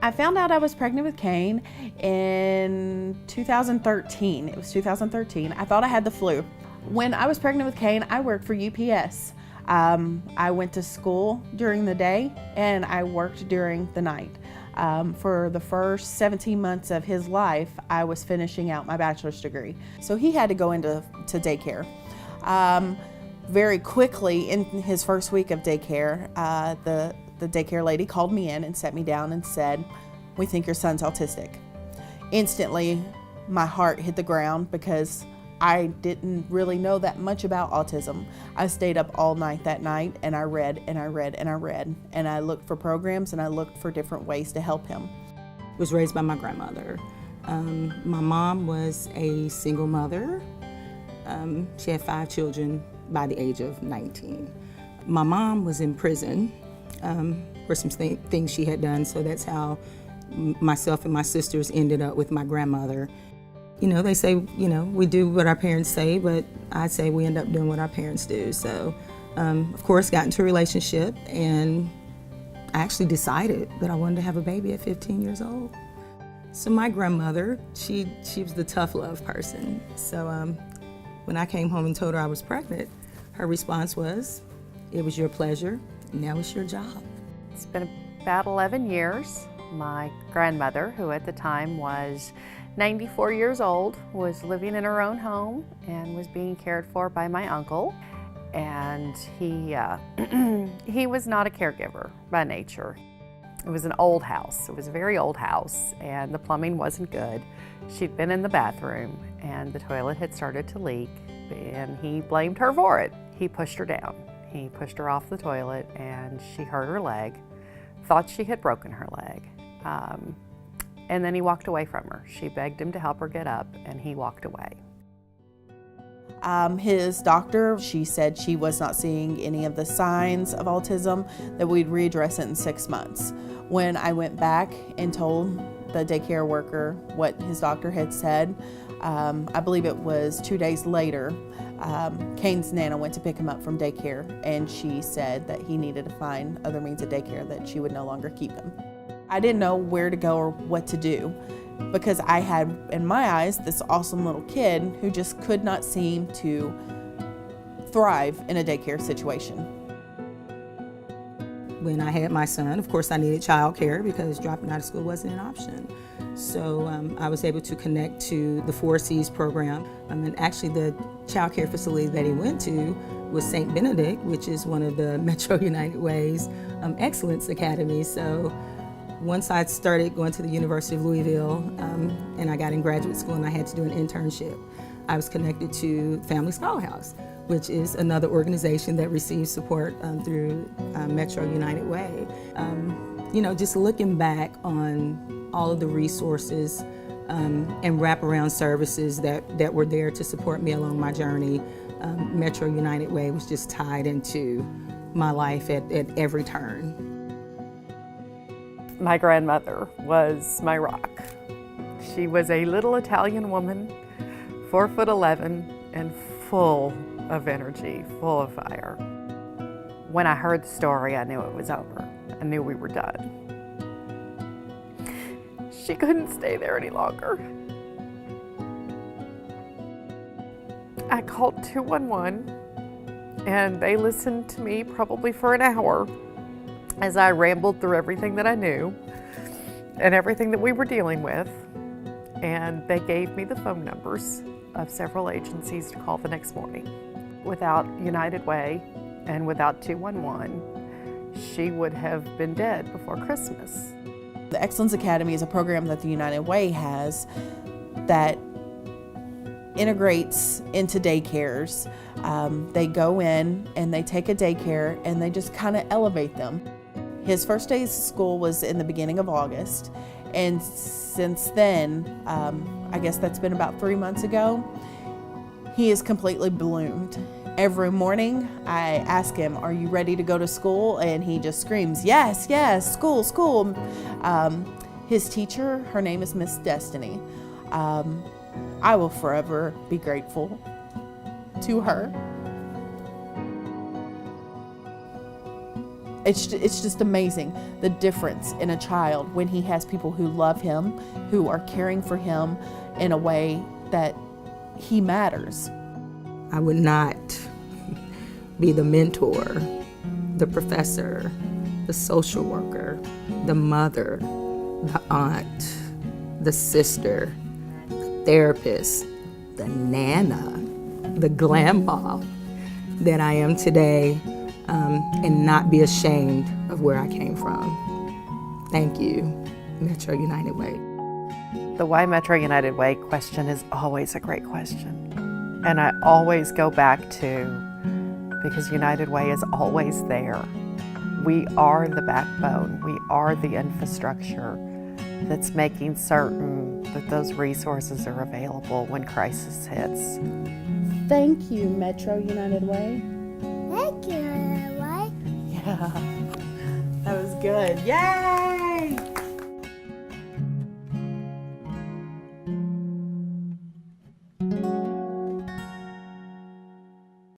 I found out I was pregnant with Kane in 2013. It was 2013. I thought I had the flu. When I was pregnant with Kane, I worked for UPS. I went to school during the day and I worked during the night. For the first 17 months of his life, I was finishing out my bachelor's degree. So he had to go into daycare. Very quickly, in his first week of daycare, the daycare lady called me in and set me down and said, "We think your son's autistic." Instantly, my heart hit the ground because I didn't really know that much about autism. I stayed up all night that night and I read and I read and I read and I looked for programs and I looked for different ways to help him. I was raised by my grandmother. My mom was a single mother. She had 5 children by the age of 19. My mom was in prison for some things she had done, so that's how myself and my sisters ended up with my grandmother. You know, they say, you know, we do what our parents say, but I say we end up doing what our parents do. So, of course, got into a relationship, and I actually decided that I wanted to have a baby at 15 years old. So my grandmother, she was the tough love person. So when I came home and told her I was pregnant, her response was, "It was your pleasure, now it's your job." It's been about 11 years. My grandmother, who at the time was 94 years old, was living in her own home and was being cared for by my uncle. And he was not a caregiver by nature. It was an old house. It was a very old house, and the plumbing wasn't good. She'd been in the bathroom, and the toilet had started to leak, and he blamed her for it. He pushed her down. He pushed her off the toilet, and she hurt her leg, thought she had broken her leg. And then he walked away from her. She begged him to help her get up, and he walked away. His doctor, she said she was not seeing any of the signs of autism, that we'd readdress it in 6 months. When I went back and told the daycare worker what his doctor had said, I believe it was 2 days later, Kane's Nana went to pick him up from daycare, and she said that he needed to find other means of daycare, that she would no longer keep him. I didn't know where to go or what to do, because I had, in my eyes, this awesome little kid who just could not seem to thrive in a daycare situation. When I had my son, of course, I needed childcare because dropping out of school wasn't an option. So I was able to connect to the 4Cs program. And actually the childcare facility that he went to was St. Benedict, which is one of the Metro United Way's Excellence Academies. So once I started going to the University of Louisville and I got in graduate school and I had to do an internship, I was connected to Family Scholarhouse, which is another organization that receives support through Metro United Way. You know, just looking back on all of the resources and wraparound services that were there to support me along my journey, Metro United Way was just tied into my life at every turn. My grandmother was my rock. She was a little Italian woman, 4'11", and full of energy, full of fire. When I heard the story, I knew it was over. I knew we were done. She couldn't stay there any longer. I called 211, and they listened to me probably for an hour as I rambled through everything that I knew and everything that we were dealing with. And they gave me the phone numbers of several agencies to call the next morning. Without United Way and without 211, she would have been dead before Christmas. The Excellence Academy is a program that the United Way has that integrates into daycares. They go in and they take a daycare and they just kind of elevate them. His first day of school was in the beginning of August, and since then, I guess that's been about 3 months ago, he is completely bloomed. Every morning I ask him, "Are you ready to go to school?" And he just screams, "Yes, yes, school, school." His teacher, her name is Miss Destiny. I will forever be grateful to her. It's just amazing the difference in a child when he has people who love him, who are caring for him in a way that he matters. I would not be the mentor, the professor, the social worker, the mother, the aunt, the sister, the therapist, the nana, the grandma that I am today, and not be ashamed of where I came from. Thank you, Metro United Way. The Why Metro United Way question is always a great question. And I always go back to, because United Way is always there. We are the backbone. We are the infrastructure that's making certain that those resources are available when crisis hits. Thank you, Metro United Way. Thank you, United Way. Yeah, that was good. Yay!